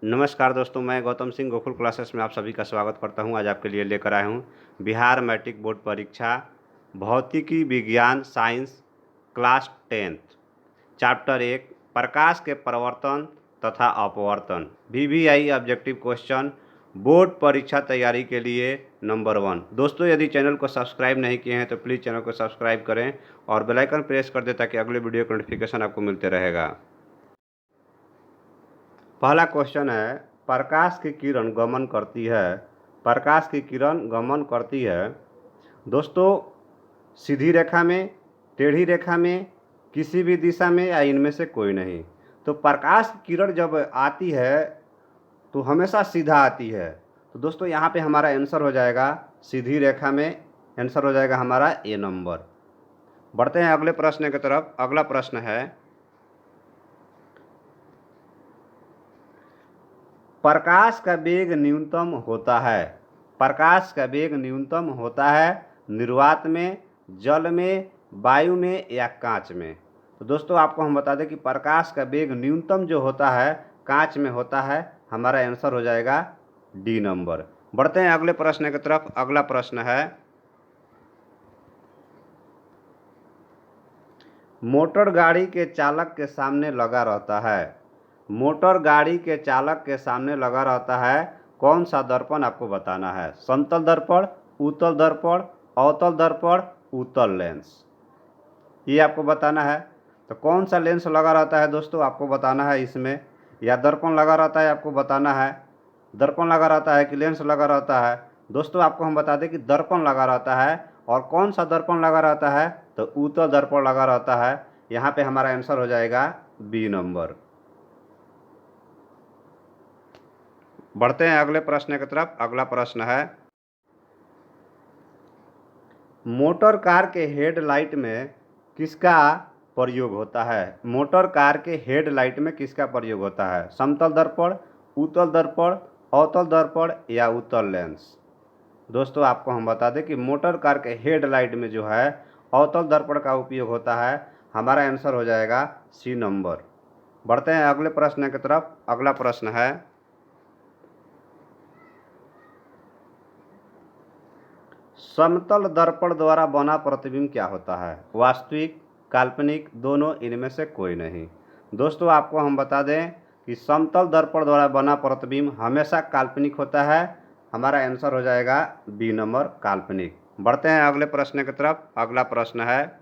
नमस्कार दोस्तों, मैं गौतम सिंह गोकुल क्लासेस में आप सभी का स्वागत करता हूं। आज आपके लिए लेकर आया हूं बिहार मैट्रिक बोर्ड परीक्षा भौतिकी विज्ञान साइंस क्लास 10th चैप्टर 1 प्रकाश के प्रवर्तन तथा अपवर्तन वीवीआई ऑब्जेक्टिव क्वेश्चन बोर्ड परीक्षा तैयारी के लिए नंबर 1। दोस्तों, यदि चैनल को सब्सक्राइब नहीं किए हैं तो प्लीज़ चैनल को सब्सक्राइब करें और बेल आइकन प्रेस कर दें ताकि अगले वीडियो का नोटिफिकेशन आपको मिलते रहेगा। पहला क्वेश्चन है, प्रकाश की किरण गमन करती है। प्रकाश की किरण गमन करती है दोस्तों सीधी रेखा में, टेढ़ी रेखा में, किसी भी दिशा में या इनमें से कोई नहीं। तो प्रकाश की किरण जब आती है तो हमेशा सीधा आती है। तो दोस्तों यहाँ पे हमारा आंसर हो जाएगा सीधी रेखा में, आंसर हो जाएगा हमारा ए नंबर। बढ़ते हैं अगले प्रश्न की तरफ। अगला प्रश्न है, प्रकाश का वेग न्यूनतम होता है। प्रकाश का वेग न्यूनतम होता है निर्वात में, जल में, वायु में या कांच में। तो दोस्तों आपको हम बता दें कि प्रकाश का वेग न्यूनतम जो होता है कांच में होता है। हमारा आंसर हो जाएगा डी नंबर। बढ़ते हैं अगले प्रश्न की तरफ। अगला प्रश्न है, मोटर गाड़ी के चालक के सामने लगा रहता है। मोटर गाड़ी के चालक के सामने लगा रहता है कौन सा दर्पण आपको बताना है। समतल दर्पण, उत्तल दर्पण, अवतल दर्पण, उत्तल लेंस, ये आपको बताना है। तो कौन सा लेंस लगा रहता है दोस्तों आपको बताना है इसमें, या दर्पण लगा रहता है आपको बताना है। दर्पण लगा रहता है कि लेंस लगा रहता है। दोस्तों आपको हम बता दें कि दर्पण लगा रहता है। और कौन सा दर्पण लगा रहता है, तो उत्तल दर्पण लगा रहता है। यहाँ पे हमारा आंसर हो जाएगा बी नंबर। बढ़ते हैं अगले प्रश्न की तरफ। अगला प्रश्न है, मोटर कार के हेडलाइट में किसका प्रयोग होता है। मोटर कार के हेडलाइट में किसका प्रयोग होता है। समतल दर्पण, उत्तल दर्पण, अवतल दर्पण या उत्तल लेंस। दोस्तों आपको हम बता दें कि मोटर कार के हेडलाइट में जो है अवतल दर्पण का उपयोग होता है। हमारा आंसर हो जाएगा सी नंबर। बढ़ते हैं अगले प्रश्न की तरफ। अगला प्रश्न है, समतल दर्पण द्वारा बना प्रतिबिंब क्या होता है। वास्तविक, काल्पनिक, दोनों, इनमें से कोई नहीं। दोस्तों आपको हम बता दें कि समतल दर्पण द्वारा बना प्रतिबिंब हमेशा काल्पनिक होता है। हमारा आंसर हो जाएगा बी नंबर, काल्पनिक। बढ़ते हैं अगले प्रश्न की तरफ। अगला प्रश्न है,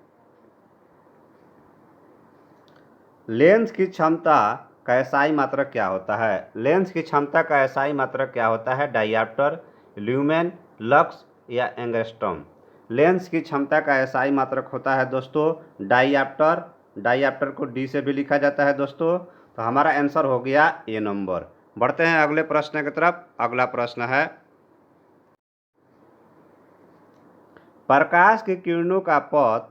लेंस की क्षमता का एसआई मात्रक क्या होता है। लेंस की क्षमता का एसआई मात्रक क्या होता है। डायऑप्टर, ल्यूमेन, लक्स या एंगस्ट्रॉम। लेंस की क्षमता का एसआई मात्रक होता है दोस्तों डायऑप्टर। डायऑप्टर को डी से भी लिखा जाता है दोस्तों। तो हमारा आंसर हो गया ए नंबर। बढ़ते हैं अगले प्रश्न की तरफ। अगला प्रश्न है, प्रकाश की किरणों का पथ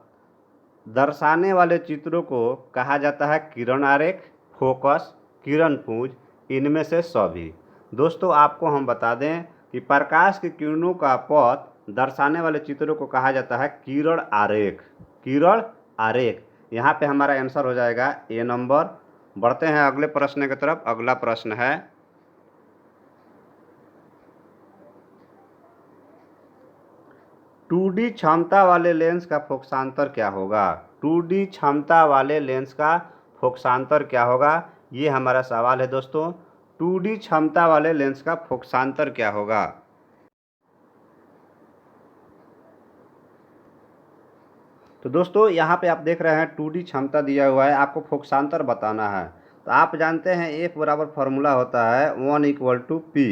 दर्शाने वाले चित्रों को कहा जाता है किरण आरेख, फोकस, किरण पुंज, इनमें से सभी। दोस्तों आपको हम बता दें कि प्रकाश की किरणों का पथ दर्शाने वाले चित्रों को कहा जाता है किरण आरेख। किरण आरेख, यहाँ पे हमारा आंसर हो जाएगा ए नंबर। बढ़ते हैं अगले प्रश्न की तरफ। अगला प्रश्न है, 2D क्षमता वाले लेंस का फोकसांतर क्या होगा। 2D क्षमता वाले लेंस का फोकसांतर क्या होगा, ये हमारा सवाल है दोस्तों। 2D क्षमता वाले लेंस का फोकसांतर क्या होगा। तो दोस्तों यहाँ पे आप देख रहे हैं 2D क्षमता दिया हुआ है, आपको फोकसांतर बताना है। तो आप जानते हैं एक बराबर फार्मूला होता है 1 = P,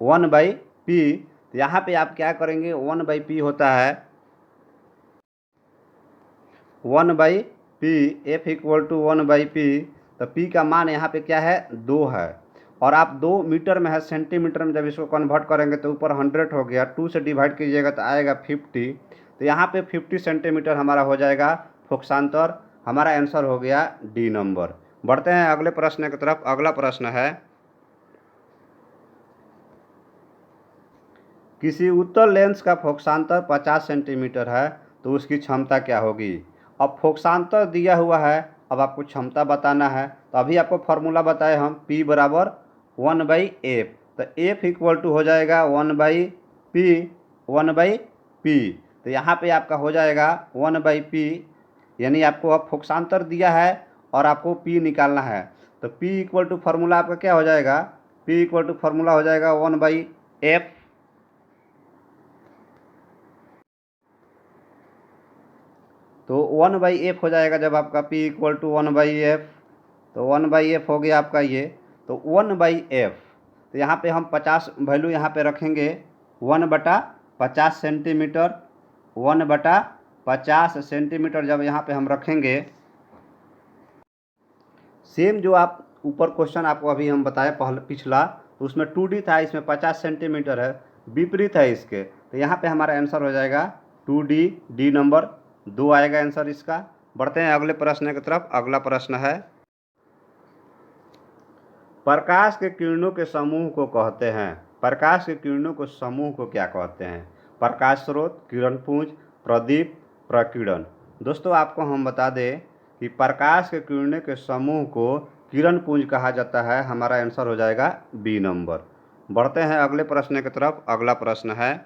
1/P। तो यहाँ पे आप क्या करेंगे, 1/P होता है 1/P, F = 1/P। तो P का मान यहाँ पे क्या है, 2 है। और आप 2 मीटर में है, सेंटीमीटर में जब इसको कन्वर्ट करेंगे तो ऊपर 100 हो गया, 2 से डिवाइड कीजिएगा तो आएगा 50। तो यहाँ पे 50 सेंटीमीटर हमारा हो जाएगा फोकसांतर। हमारा आंसर हो गया डी नंबर। बढ़ते हैं अगले प्रश्न की तरफ। अगला प्रश्न है, किसी उत्तल लेंस का फोकसांतर 50 सेंटीमीटर है तो उसकी क्षमता क्या होगी। अब फोकसांतर दिया हुआ है, अब आपको क्षमता बताना है। तो अभी आपको फार्मूला बताए हम, P = 1/f। तो f इक्वल टू हो जाएगा 1/p, 1/p। तो यहाँ पे आपका हो जाएगा 1/p, यानी आपको अब फोक्सांतर दिया है और आपको p निकालना है। तो p इक्वल टू फार्मूला आपका क्या हो जाएगा, p इक्वल टू फार्मूला हो जाएगा 1/f। तो 1/f हो जाएगा जब आपका p इक्वल टू 1/f। तो 1/f हो गया आपका ये। तो 1/f, तो यहाँ पे हम 50 वैल्यू यहाँ पे रखेंगे, 1/50 सेंटीमीटर, 1/50 सेंटीमीटर जब यहाँ पे हम रखेंगे। सेम जो आप ऊपर क्वेश्चन आपको अभी हम बताए पहले पिछला, तो उसमें 2D था, इसमें 50 सेंटीमीटर है, विपरीत है इसके। तो यहाँ पे हमारा आंसर हो जाएगा 2D, डी नंबर 2 आएगा आंसर इसका। बढ़ते हैं अगले प्रश्न की तरफ। अगला प्रश्न है, प्रकाश के किरणों के समूह को कहते हैं। प्रकाश के किरणों के समूह को क्या कहते हैं? प्रकाश स्रोत, किरण पुंज, प्रदीप, प्रकीर्णन। दोस्तों आपको हम बता दें कि प्रकाश के किरणों के समूह को किरण पुंज कहा जाता है। हमारा आंसर हो जाएगा बी नंबर। बढ़ते हैं अगले प्रश्न की तरफ। अगला प्रश्न है,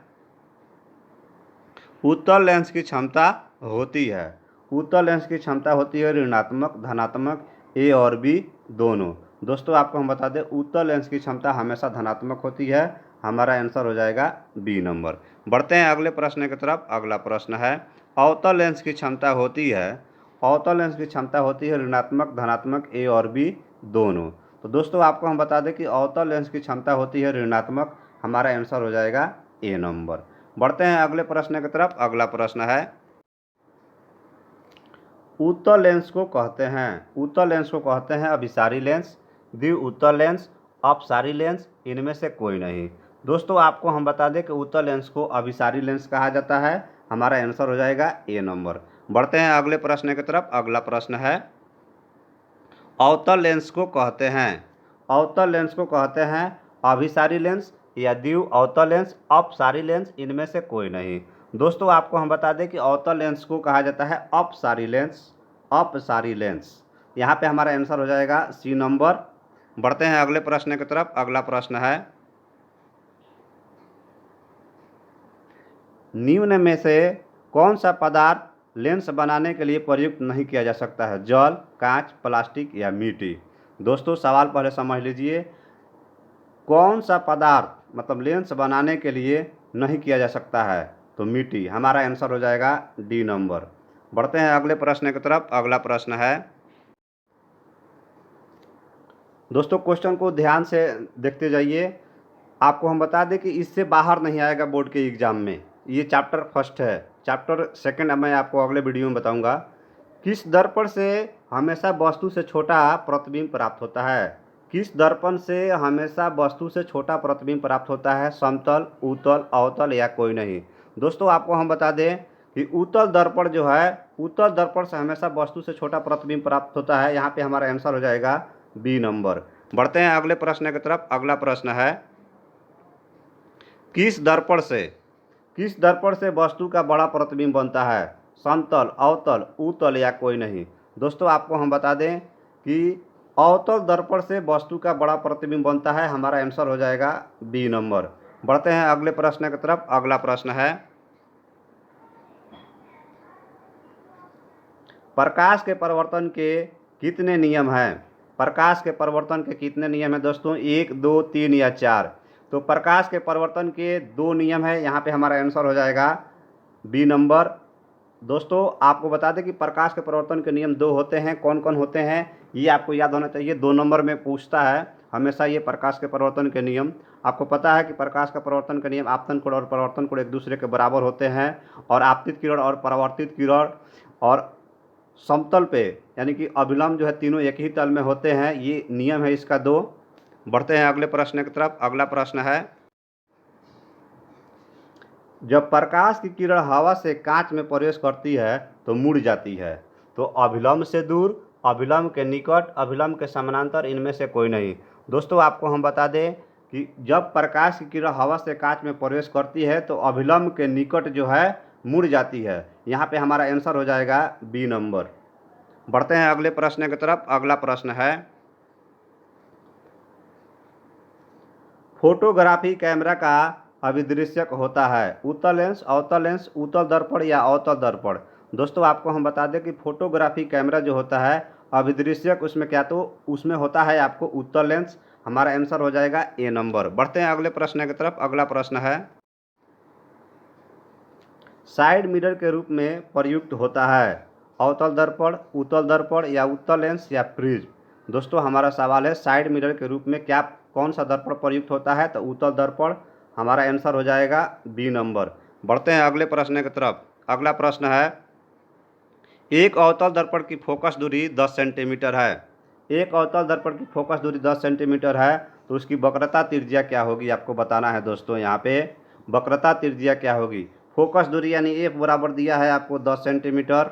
उत्तल लेंस की क्षमता होती है। उत्तल लेंस की क्षमता होती है ऋणात्मक, धनात्मक, ए और बी दोनों। दोस्तों आपको हम बता दें, उत्तल लेंस की क्षमता हमेशा धनात्मक होती है। हमारा आंसर हो जाएगा बी नंबर। बढ़ते हैं अगले प्रश्न की तरफ। अगला प्रश्न है, अवतल लेंस की क्षमता होती है। अवतल लेंस की क्षमता होती है ऋणात्मक, धनात्मक, ए और बी दोनों। तो दोस्तों आपको हम बता दें कि अवतल लेंस की क्षमता होती है ऋणात्मक। हमारा आंसर हो जाएगा ए नंबर। बढ़ते हैं अगले प्रश्न की तरफ। अगला प्रश्न है, उत्तल लेंस को कहते हैं। उत्तल लेंस को कहते हैं अभिसारी लेंस, द्वि उत्तल लेंस, अपसारी लेंस, इनमें से कोई नहीं। दोस्तों आपको हम बता दें कि उत्तल लेंस को अभिसारी लेंस कहा जाता है। हमारा आंसर हो जाएगा ए नंबर। बढ़ते हैं अगले प्रश्न की तरफ। अगला प्रश्न है, अवतल लेंस को कहते हैं। अवतल लेंस को कहते हैं अभिसारी लेंस या द्वि अवतल लेंस, अपसारी लेंस, इनमें से कोई नहीं। दोस्तों आपको हम बता दें कि अवतल लेंस को कहा जाता है अपसारी लेंस, अपसारी लेंस। यहाँ पे हमारा आंसर हो जाएगा सी नंबर। बढ़ते हैं अगले प्रश्न की तरफ। अगला प्रश्न है, निम्न में से कौन सा पदार्थ लेंस बनाने के लिए प्रयुक्त नहीं किया जा सकता है? जल, कांच, प्लास्टिक या मिट्टी। दोस्तों सवाल पहले समझ लीजिए, कौन सा पदार्थ मतलब लेंस बनाने के लिए नहीं किया जा सकता है? तो मिट्टी। हमारा आंसर हो जाएगा डी नंबर। बढ़ते हैं अगले प्रश्न की तरफ। अगला प्रश्न है, दोस्तों क्वेश्चन को ध्यान से देखते जाइए। आपको हम बता दें कि इससे बाहर नहीं आएगा बोर्ड के एग्जाम में। ये चैप्टर फर्स्ट है। चैप्टर सेकंड मैं आपको अगले वीडियो में बताऊंगा। किस दर्पण से हमेशा वस्तु से छोटा प्रतिबिंब प्राप्त होता है? किस दर्पण से हमेशा वस्तु से छोटा प्रतिबिंब प्राप्त होता है? समतल, उत्तल, अवतल या कोई नहीं। दोस्तों आपको हम बता दें कि उत्तल दर्पण जो है, उत्तल दर्पण से हमेशा वस्तु से छोटा प्रतिबिंब प्राप्त होता है। यहाँ पे हमारा आंसर हो जाएगा बी नंबर। बढ़ते हैं अगले प्रश्न की तरफ। अगला प्रश्न है, किस दर्पण से वस्तु का बड़ा प्रतिबिंब बनता है? समतल, अवतल, उत्तल या कोई नहीं। दोस्तों आपको हम बता दें कि अवतल दर्पण से वस्तु का बड़ा प्रतिबिंब बनता है। हमारा आंसर हो जाएगा बी नंबर। बढ़ते हैं अगले प्रश्न की तरफ। अगला प्रश्न है, प्रकाश के परिवर्तन के कितने नियम हैं? प्रकाश के परिवर्तन के कितने नियम हैं दोस्तों? 1, 2, 3 या 4। तो प्रकाश के परिवर्तन के 2 नियम है। यहाँ पे हमारा आंसर हो जाएगा बी नंबर। दोस्तों आपको बता दें कि प्रकाश के परिवर्तन के नियम 2 होते हैं। कौन कौन होते हैं ये आपको याद होना चाहिए। 2 नंबर में पूछता है हमेशा ये प्रकाश के परिवर्तन के नियम। आपको पता है कि प्रकाश का परिवर्तन के नियम आपतन कोण और परावर्तन कोण एक दूसरे के बराबर होते हैं, और आपतित किरण और परावर्तित किरण और समतल पे यानी कि अभिलंब जो है तीनों एक ही तल में होते हैं। ये नियम है इसका 2। बढ़ते हैं अगले प्रश्न की तरफ। अगला प्रश्न है, जब प्रकाश की किरण हवा से कांच में प्रवेश करती है तो मुड़ जाती है। तो अभिलंब से दूर, अभिलंब के निकट, अभिलंब के समानांतर, इनमें से कोई नहीं। दोस्तों आपको हम बता दें कि जब प्रकाश की किरण हवा से कांच में प्रवेश करती है तो अभिलंब के निकट जो है मुड़ जाती है। यहाँ पे हमारा आंसर हो जाएगा बी नंबर। बढ़ते हैं अगले प्रश्न की तरफ। अगला प्रश्न है, फोटोग्राफी कैमरा का अभिदृश्यक होता है उत्तल लेंस, अवतल लेंस, उत्तल दर्पण या अवतल दर्पण। दोस्तों आपको हम बता दें कि फोटोग्राफी कैमरा जो होता है अभिदृश्यक उसमें क्या तो उसमें होता है आपको उत्तल लेंस। हमारा आंसर हो जाएगा ए नंबर। बढ़ते हैं अगले प्रश्न की तरफ। अगला प्रश्न है साइड मिरर के रूप में प्रयुक्त होता है अवतल दर्पण, उत्तल दर्पण या उत्तल लेंस या प्रिज्म। दोस्तों हमारा सवाल है साइड मिरर के रूप में क्या कौन सा दर्पण प्रयुक्त होता है, तो उत्तल दर्पण। हमारा आंसर हो जाएगा बी नंबर। बढ़ते हैं अगले प्रश्न की तरफ। अगला प्रश्न है एक अवतल दर्पण की फोकस दूरी 10 सेंटीमीटर है। एक अवतल दर्पण की फोकस दूरी 10 सेंटीमीटर है तो उसकी वक्रता त्रिज्या क्या होगी आपको बताना है। दोस्तों यहाँ पे वक्रता त्रिज्या क्या होगी। फोकस दूरी यानी एफ बराबर दिया है आपको 10 सेंटीमीटर,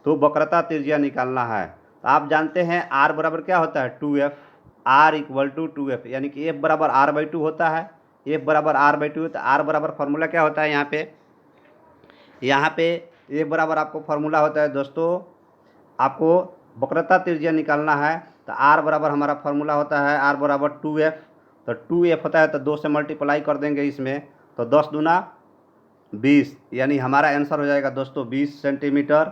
तो वक्रता त्रिज्या निकालना है। तो आप जानते हैं आर बराबर क्या होता है 2f, are equal to 2f, यानी कि एफ बराबर आर बाई 2 होता है। एफ बराबर आर बाई 2, तो आर बराबर फार्मूला क्या होता है यहाँ पे एफ बराबर आपको फार्मूला होता है दोस्तों, आपको वक्रता त्रिज्या निकालना है। तो आर बराबर हमारा फार्मूला होता है आर बराबर 2f। तो 2f होता है तो 2 से मल्टीप्लाई कर देंगे इसमें, तो 10 दूना 20, यानी हमारा आंसर हो जाएगा दोस्तों 20 सेंटीमीटर।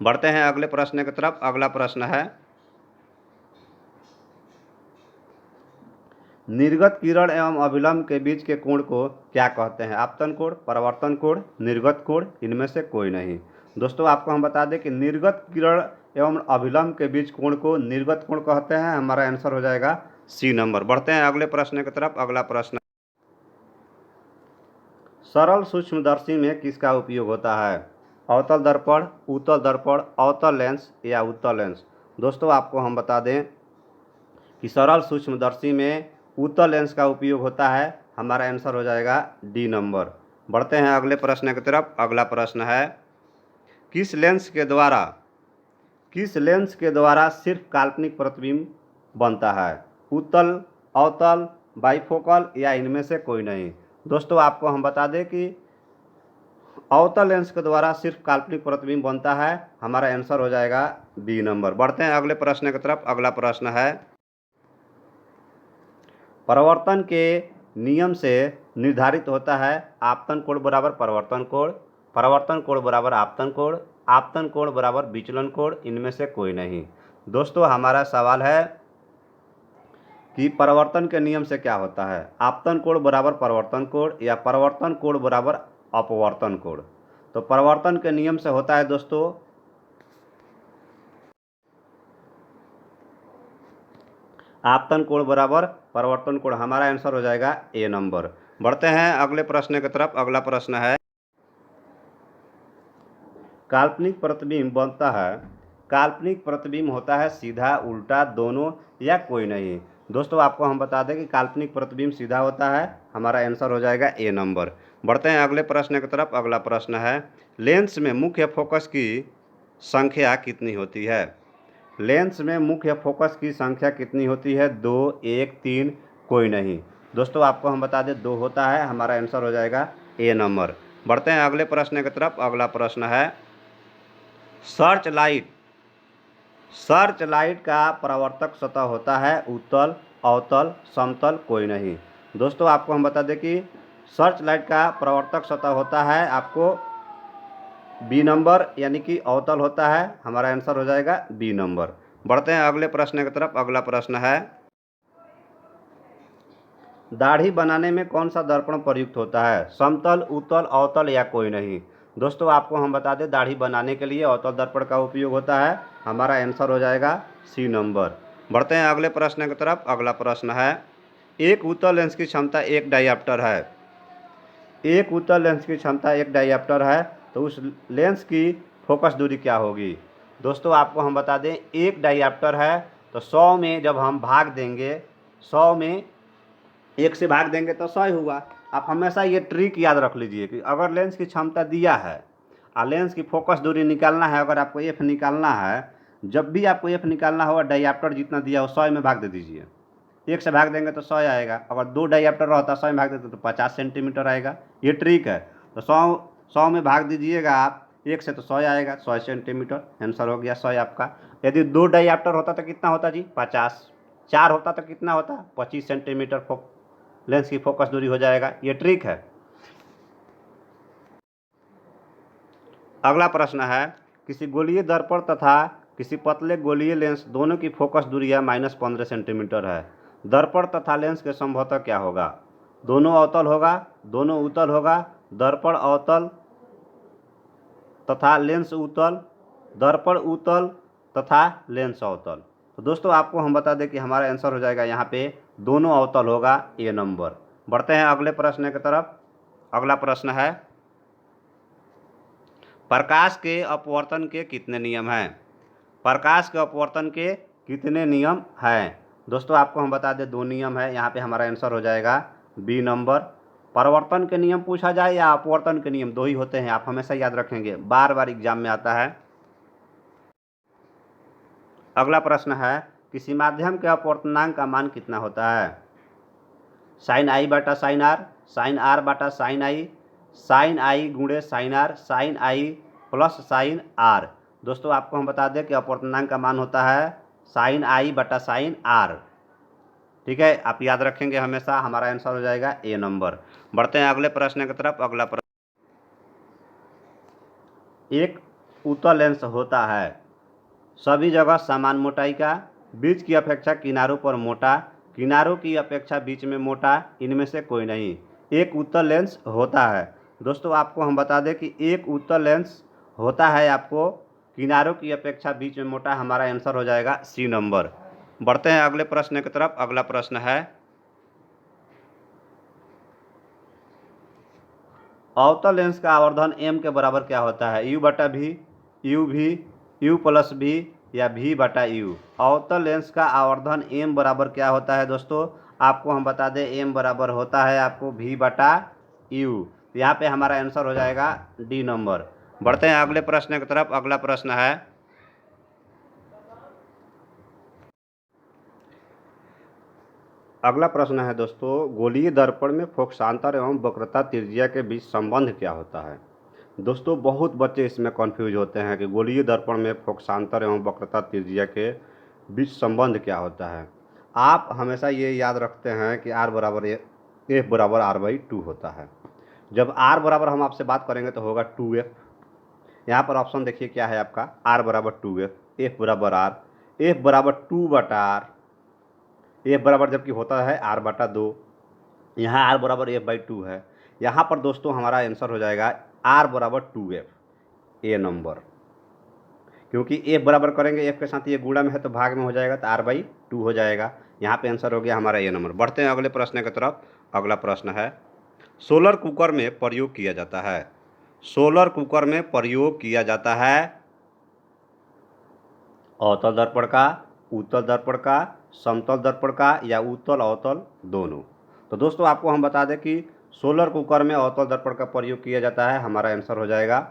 बढ़ते हैं अगले प्रश्न की तरफ। अगला प्रश्न है निर्गत किरण एवं अभिलंब के बीच के कोण को क्या कहते हैं। आपतन कोण, परावर्तन कोण, निर्गत कोण, इनमें से कोई नहीं। दोस्तों आपको हम बता दें कि निर्गत किरण एवं अभिलंब के बीच कोण को निर्गत कोण कहते हैं। हमारा आंसर हो जाएगा सी नंबर। बढ़ते हैं अगले प्रश्न की तरफ। अगला प्रश्न सरल सूक्ष्मदर्शी में किसका उपयोग होता है। अवतल दर्पण, उत्तल दर्पण, अवतल लेंस या उत्तल लेंस। दोस्तों आपको हम बता दें कि सरल सूक्ष्मदर्शी में उत्तल लेंस का उपयोग होता है। हमारा आंसर हो जाएगा डी नंबर। बढ़ते हैं अगले प्रश्न की तरफ। अगला प्रश्न है किस लेंस के द्वारा सिर्फ काल्पनिक प्रतिबिंब बनता है। उत्तल, अवतल, बाइफोकल या इनमें से कोई नहीं। दोस्तों आपको हम बता दें कि अवतल लेंस के द्वारा सिर्फ काल्पनिक प्रतिबिंब बनता है। हमारा आंसर हो जाएगा बी नंबर। बढ़ते हैं अगले प्रश्न की तरफ। अगला प्रश्न है परावर्तन के नियम से निर्धारित होता है आपतन कोण बराबर परावर्तन कोण, परावर्तन कोण बराबर आपतन कोण, आपतन कोण बराबर विचलन कोण, इनमें से कोई नहीं। दोस्तों हमारा सवाल है कि परावर्तन के नियम से क्या होता है, आपतन कोण बराबर परावर्तन कोण या परावर्तन कोण बराबर अपवर्तन कोण। तो परावर्तन के नियम से होता है दोस्तों आपतन कोण बराबर परावर्तन कोण। हमारा आंसर हो जाएगा ए नंबर। बढ़ते हैं अगले प्रश्न की तरफ। अगला प्रश्न है काल्पनिक प्रतिबिंब बनता है, काल्पनिक प्रतिबिंब होता है सीधा, उल्टा, दोनों या कोई नहीं। दोस्तों आपको हम बता दें कि काल्पनिक प्रतिबिंब सीधा होता है। हमारा आंसर हो जाएगा ए नंबर। बढ़ते हैं अगले प्रश्न की तरफ। अगला प्रश्न है लेंस में मुख्य फोकस की संख्या कितनी होती है। लेंस में मुख्य फोकस की संख्या कितनी होती है, 2, 1, 3, कोई नहीं। दोस्तों आपको हम बता दें 2 होता है। हमारा आंसर हो जाएगा ए नंबर। बढ़ते हैं अगले प्रश्न की तरफ। अगला प्रश्न है सर्च लाइट का परावर्तक सतह होता है उत्तल, अवतल, समतल, कोई नहीं। दोस्तों आपको हम बता दें कि सर्च लाइट का परावर्तक सतह होता है आपको बी नंबर, यानी कि अवतल होता है। हमारा आंसर हो जाएगा बी नंबर। बढ़ते हैं अगले प्रश्न की तरफ। अगला प्रश्न है दाढ़ी बनाने में कौन सा दर्पण प्रयुक्त होता है, समतल, उत्तल, अवतल या कोई नहीं। दोस्तों आपको हम बता दें दाढ़ी बनाने के लिए अवतल दर्पण का उपयोग होता है। हमारा आंसर हो जाएगा सी नंबर। बढ़ते हैं अगले प्रश्न की तरफ। अगला प्रश्न है एक उत्तल लेंस की क्षमता एक डायऑप्टर है। एक उत्तल लेंस की क्षमता एक डायऑप्टर है तो उस लेंस की फोकस दूरी क्या होगी। दोस्तों आपको हम बता दें एक डायऑप्टर है तो 100 में जब हम भाग देंगे, 100 में 1 से भाग देंगे तो 100 हुआ। आप हमेशा ये ट्रिक याद रख लीजिए कि अगर लेंस की क्षमता दिया है और लेंस की फोकस दूरी निकालना है, अगर आपको एफ निकालना है, जब भी आपको एफ निकालना होगा डायऑप्टर जितना दिया हो 100 में भाग दे दीजिए। 1 से भाग देंगे तो 100 आएगा। अगर 2 डायऑप्टर रहता 100 में भाग देते तो 50 सेंटीमीटर आएगा। ये ट्रिक है। तो 100 में भाग दीजिएगा आप 1 से तो 100 आएगा, 100 सेंटीमीटर। आंसर हो गया 100 आपका। यदि 2 डायऑप्टर होता तो कितना होता जी, 50 4 होता तो कितना होता, 25 सेंटीमीटर लेंस की फोकस दूरी हो जाएगा। ये ट्रिक है। अगला प्रश्न है, किसी गोलीय दर्पण तथा किसी पतले गोलीय लेंस दोनों की फोकस दूरियां -15 सेंटीमीटर है। दर्पण तथा लेंस के संभवतः क्या होगा? दोनों अवतल होगा, दोनों उत्तल होगा, दर्पण अवतल तथा लेंस उत्तल, दर्पण उत्तल तथा लेंस अवतल। तो दोस्तों आपको हम बता दें कि हमारा आंसर हो जाएगा यहाँ पे दोनों अवतल होगा, ए नंबर। बढ़ते हैं अगले प्रश्न की तरफ। अगला प्रश्न है, प्रकाश के अपवर्तन के कितने नियम हैं? प्रकाश के अपवर्तन के कितने नियम हैं? दोस्तों आपको हम बता दें 2 नियम है। यहाँ पे हमारा आंसर हो जाएगा बी नंबर। परिवर्तन के नियम पूछा जाए या अपवर्तन के नियम, 2 ही होते हैं, आप हमेशा याद रखेंगे, बार बार एग्जाम में आता है। अगला प्रश्न है, किसी माध्यम के अपवर्तनांक का मान कितना होता है? साइन आई बटा साइन आर बटा साइन आई गुणे sine r, sine i plus sine r. दोस्तों आपको हम बता दें कि अपवर्तनांक का मान होता है साइन आई बटा साइन आर। ठीक है, आप याद रखेंगे हमेशा, हमारा आंसर हो जाएगा ए नंबर। बढ़ते हैं अगले प्रश्न की तरफ। अगला प्रश्न, एक उत्तल लेंस होता है सभी जगह समान मोटाई का, बीच की अपेक्षा किनारों पर मोटा, किनारों की अपेक्षा बीच में मोटा, इनमें से कोई नहीं। एक उत्तल लेंस होता है। दोस्तों आपको हम बता दें कि एक उत्तल लेंस होता है आपको किनारों की अपेक्षा बीच में मोटा, हमारा आंसर हो जाएगा सी नंबर। बढ़ते हैं अगले प्रश्न की तरफ। अगला प्रश्न है, अवतल लेंस का आवर्धन एम के बराबर क्या होता है? यू बटा भी, यू भी, यू प्लस भी या भी बटा यू। अवतल लेंस का आवर्धन एम बराबर क्या होता है? दोस्तों आपको हम बता दें एम बराबर होता है आपको भी बटा यू। यहाँ पे हमारा आंसर हो जाएगा डी नंबर। बढ़ते हैं अगले प्रश्न की तरफ। अगला प्रश्न है, अगला प्रश्न है दोस्तों, गोलीय दर्पण में फोकसांतर एवं वक्रता त्रिज्या के बीच संबंध क्या होता है? दोस्तों बहुत बच्चे इसमें कन्फ्यूज होते हैं कि गोलीय दर्पण में फोकसांतर एवं वक्रता त्रिज्या के बीच संबंध क्या होता है। आप हमेशा ये याद रखते हैं कि आर बराबर एफ बराबर आर बाई 2 होता है। जब आर बराबर हम आपसे बात करेंगे तो होगा 2f। यहाँ पर ऑप्शन देखिए क्या है आपका, आर बराबर 2f, एफ बराबर आर, एफ बराबर 2 बटा आर, एफ बराबर जबकि होता है आर बटा 2, यहाँ आर बराबर एफ बाई 2 है। यहाँ पर दोस्तों हमारा आंसर हो जाएगा आर बराबर 2f, ए नंबर। क्योंकि एफ बराबर करेंगे, एफ के साथ ये गुणा में है तो भाग में हो जाएगा, तो आर बाई 2 हो जाएगा। यहाँ पे आंसर हो गया हमारा ए नंबर। बढ़ते हैं अगले प्रश्न की तरफ। अगला प्रश्न है, सोलर कुकर में प्रयोग किया जाता है, सोलर कुकर में प्रयोग किया जाता है अवतल दर्पण का, उत्तल दर्पण का, समतल दर्पण का या उत्तल अवतल दोनों। तो दोस्तों आपको हम बता दें कि सोलर कुकर में अवतल दर्पण का प्रयोग किया जाता है, हमारा आंसर हो जाएगा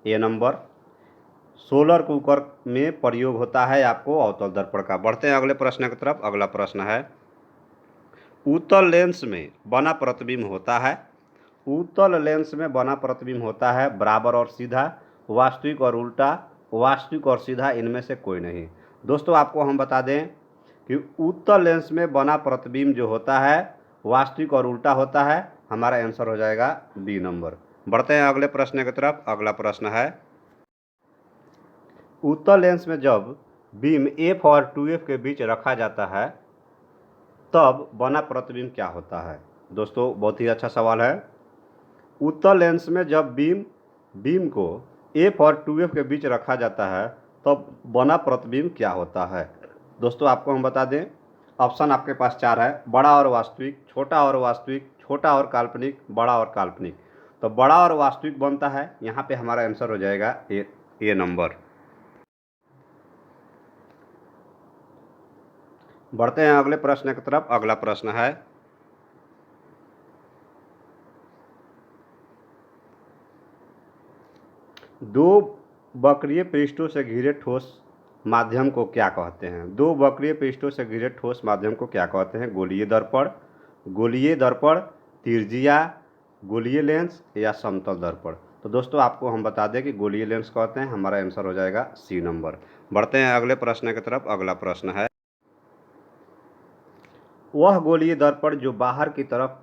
ए नंबर। सोलर कुकर में प्रयोग होता है आपको अवतल दर्पण का। बढ़ते हैं अगले प्रश्न की तरफ। अगला प्रश्न है, उत्तल लेंस में बना प्रतिबिंब होता है, उत्तल लेंस में बना प्रतिबिंब होता है बराबर और सीधा, वास्तविक और उल्टा, वास्तविक और सीधा, इनमें से कोई नहीं। दोस्तों आपको हम बता दें कि उत्तल लेंस में बना प्रतिबिंब जो होता है वास्तविक और उल्टा होता है, हमारा आंसर हो जाएगा बी नंबर। बढ़ते हैं अगले प्रश्न की तरफ। अगला प्रश्न है, उत्तल लेंस में जब बीम एफ और 2f के बीच रखा जाता है तब बना प्रतिबिंब क्या होता है? दोस्तों बहुत ही अच्छा सवाल है। उत्तल लेंस में जब बीम को एफ और 2f के बीच रखा जाता है तब बना प्रतिबिंब क्या होता है? दोस्तों आपको हम बता दें, ऑप्शन आपके पास 4 है, बड़ा और वास्तविक, छोटा और वास्तविक, छोटा और काल्पनिक, बड़ा और काल्पनिक। तो बड़ा और वास्तविक बनता है, यहाँ पे हमारा आंसर हो जाएगा ए नंबर। बढ़ते हैं अगले प्रश्न की तरफ। अगला प्रश्न है, दो वक्रीय पृष्ठों से घिरे ठोस माध्यम को क्या कहते हैं? दो वक्रीय पृष्ठों से घिरे ठोस माध्यम को क्या कहते हैं? गोलीय दर्पण, गोलीय दर्पण, त्रिज्या, गोलीय लेंस या समतल दर्पण। तो दोस्तों आपको हम बता दें कि गोलीय लेंस कहते हैं, हमारा आंसर हो जाएगा सी नंबर। बढ़ते हैं अगले प्रश्न की तरफ। अगला प्रश्न है, वह गोलीय दर्पण जो बाहर की तरफ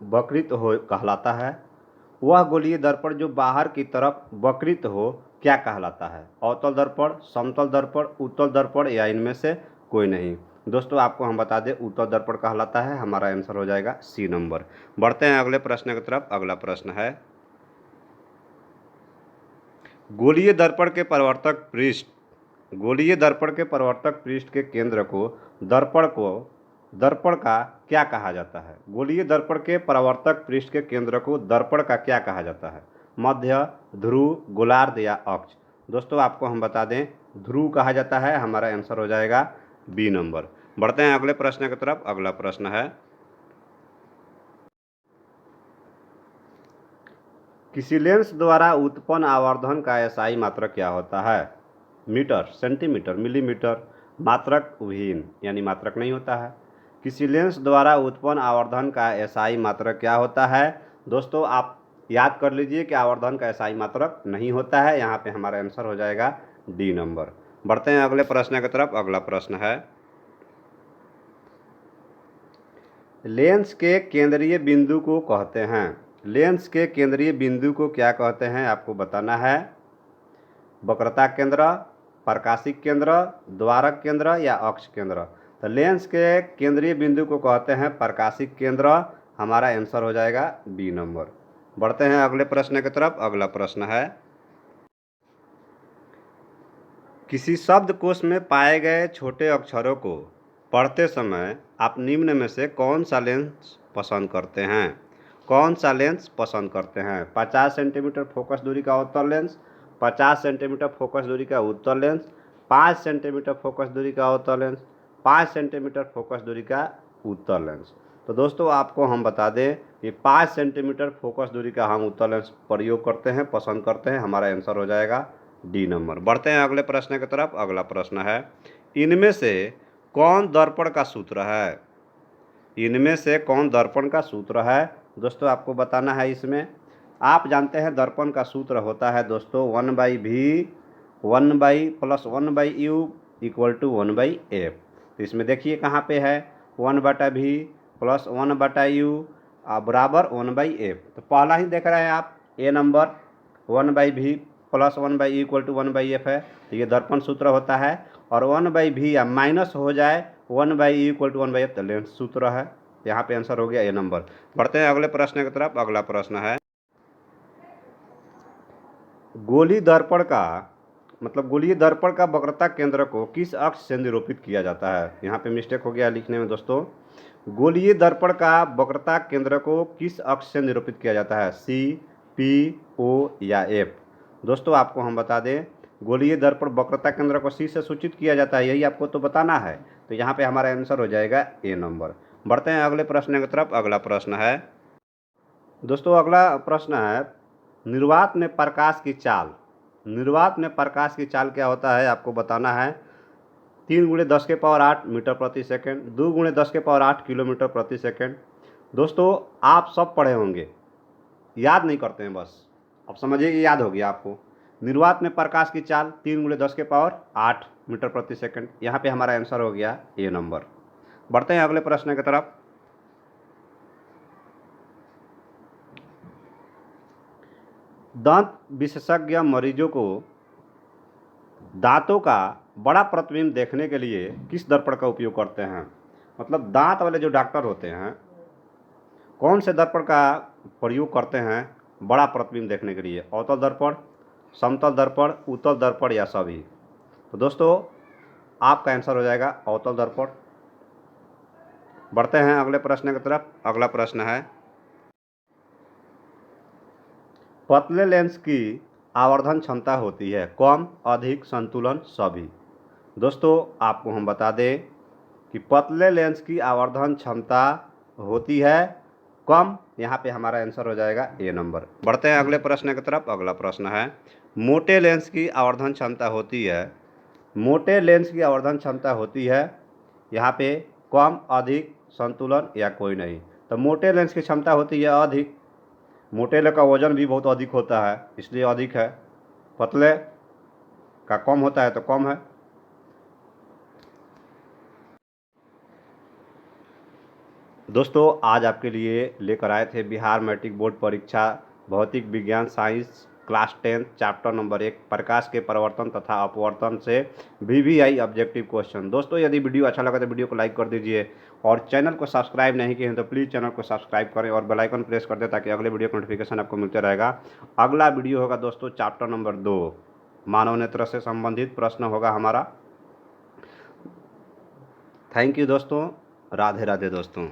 वक्रित हो कहलाता है। वह गोलीय दर्पण जो बाहर की तरफ वक्रित हो क्या कहलाता है? अवतल दर्पण, समतल दर्पण, उत्तल दर्पण या इनमें से कोई नहीं। दोस्तों आपको हम बता दें उत्तल दर्पण कहलाता है। हमारा आंसर हो जाएगा सी नंबर। बढ़ते हैं अगले प्रश्न की तरफ। अगला प्रश्न है, गोलीय दर्पण के परावर्तक पृष्ठ, गोलीय दर्पण के परावर्तक पृष्ठ के केंद्र को दर्पण का क्या कहा जाता है? गोलीय दर्पण के परावर्तक पृष्ठ के केंद्र को दर्पण का क्या कहा जाता है? मध्य, ध्रुव, गोलार्ध या अक्ष? दोस्तों आपको हम बता दें ध्रुव कहा जाता है। हमारा आंसर हो जाएगा बी नंबर। बढ़ते हैं अगले प्रश्न की तरफ। अगला प्रश्न है, किसी लेंस द्वारा उत्पन्न आवर्धन का एसआई मात्रक क्या होता है? मीटर, सेंटीमीटर, मिलीमीटर, मात्रक विहीन यानी मात्रक नहीं होता है। किसी लेंस द्वारा उत्पन्न आवर्धन का एसआई मात्रक क्या होता है? दोस्तों आप याद कर लीजिए कि आवर्धन का एसआई मात्रक नहीं होता है। यहाँ पे हमारा आंसर हो जाएगा डी नंबर। बढ़ते हैं अगले प्रश्न की तरफ। अगला प्रश्न है, लेंस के केंद्रीय बिंदु को कहते हैं, लेंस के केंद्रीय बिंदु को क्या कहते हैं आपको बताना है। वक्रता केंद्र, प्रकाशिक केंद्र, द्वारक केंद्र या अक्ष केंद्र? तो लेंस के केंद्रीय बिंदु को कहते हैं प्रकाशिक केंद्र। हमारा आंसर हो जाएगा बी नंबर। बढ़ते हैं अगले प्रश्न की तरफ। अगला प्रश्न है, किसी शब्दकोश में पाए गए छोटे अक्षरों को पढ़ते समय आप निम्न में से कौन सा लेंस पसंद करते हैं? कौन सा लेंस पसंद करते हैं? 50 सेंटीमीटर फोकस दूरी का उत्तल लेंस, 50 सेंटीमीटर फोकस दूरी का उत्तल लेंस, 5 सेंटीमीटर फोकस दूरी का उत्तल लेंस, 5 सेंटीमीटर फोकस दूरी का उत्तल लेंस? तो दोस्तों आपको हम बता दें कि 5 सेंटीमीटर फोकस दूरी का हम उत्तल लेंस प्रयोग करते हैं, पसंद करते हैं। हमारा आंसर हो जाएगा डी नंबर। बढ़ते हैं अगले प्रश्न की तरफ। अगला प्रश्न है, इनमें से कौन दर्पण का सूत्र है? इनमें से कौन दर्पण का सूत्र है? दोस्तों आपको बताना है। इसमें आप जानते हैं दर्पण का सूत्र होता है दोस्तों 1/v 1/+1/u = 1/f। तो इसमें देखिए कहाँ पे है 1/v + 1/u बराबर 1/f। तो पहला ही देख रहे हैं आप ए नंबर 1/v + 1/u = 1/f है। तो ये दर्पण सूत्र होता है। और 1/v या माइनस हो जाए 1/u = 1/f तो लेंस सूत्र है। यहाँ पे आंसर हो गया ए नंबर। बढ़ते हैं अगले प्रश्न की तरफ। अगला प्रश्न है, गोलीय दर्पण का गोलीय दर्पण का वक्रता केंद्र को किस अक्ष से निरूपित किया जाता है? यहाँ पे मिस्टेक हो गया लिखने में दोस्तों। गोलीय दर्पण का वक्रता केंद्र को किस अक्ष से निरूपित किया जाता है? सी, पी, ओ या एफ? दोस्तों आपको हम बता दें गोलीय दर्पण वक्रता केंद्र को सी से सूचित किया जाता है, यही आपको तो बताना है। तो यहाँ पे हमारा आंसर हो जाएगा ए नंबर। बढ़ते हैं अगले प्रश्न की तरफ। अगला प्रश्न है दोस्तों, अगला प्रश्न है, निर्वात में प्रकाश की चाल, निर्वात में प्रकाश की चाल क्या होता है आपको बताना है। 3 × 10⁸ मीटर प्रति सेकंड, 2 × 10⁸ किलोमीटर प्रति सेकंड। दोस्तों आप सब पढ़े होंगे, याद नहीं करते हैं बस। अब समझिए कि याद हो गया आपको। निर्वात में प्रकाश की चाल 3 × 10⁸ मीटर प्रति सेकंड। यहाँ पे हमारा आंसर हो गया ए नंबर। बढ़ते हैं अगले प्रश्न की तरफ। दंत विशेषज्ञ मरीजों को दांतों का बड़ा प्रतिबिंब देखने के लिए किस दर्पण का उपयोग करते हैं? दांत वाले जो डॉक्टर होते हैं कौन से दर्पण का प्रयोग करते हैं बड़ा प्रतिबिंब देखने के लिए? अवतल दर्पण, समतल दर्पण, उत्तल दर्पण या सभी? तो दोस्तों आपका आंसर हो जाएगा अवतल दर्पण। बढ़ते हैं अगले प्रश्न की तरफ। अगला प्रश्न है, पतले लेंस की आवर्धन क्षमता होती है कम, अधिक, संतुलन, सभी? दोस्तों आपको हम बता दें कि पतले लेंस की आवर्धन क्षमता होती है कम। यहाँ पे हमारा आंसर हो जाएगा ए नंबर। बढ़ते हैं अगले प्रश्न की तरफ। अगला प्रश्न है, मोटे लेंस की आवर्धन क्षमता होती है, मोटे लेंस की आवर्धन क्षमता होती है यहाँ पे कम, अधिक, संतुलन या कोई नहीं? तो मोटे लेंस की क्षमता होती है अधिक। मोटे लेंस का वजन भी बहुत अधिक होता है इसलिए अधिक है, पतले का कम होता है तो कम है। दोस्तों आज आपके लिए लेकर आए थे बिहार मैट्रिक बोर्ड परीक्षा भौतिक विज्ञान साइंस क्लास 10 चैप्टर नंबर 1 प्रकाश के परिवर्तन तथा अपवर्तन से वीवीआई ऑब्जेक्टिव क्वेश्चन। दोस्तों यदि वीडियो अच्छा लगा तो वीडियो को लाइक कर दीजिए और चैनल को सब्सक्राइब नहीं किए हैं तो प्लीज़ चैनल को सब्सक्राइब करें और बेल आइकन प्रेस कर दें ताकि अगले वीडियो का नोटिफिकेशन आपको मिलते रहेगा। अगला वीडियो होगा दोस्तों चैप्टर नंबर 2 मानव नेत्र से संबंधित प्रश्न होगा हमारा। थैंक यू दोस्तों, राधे राधे दोस्तों।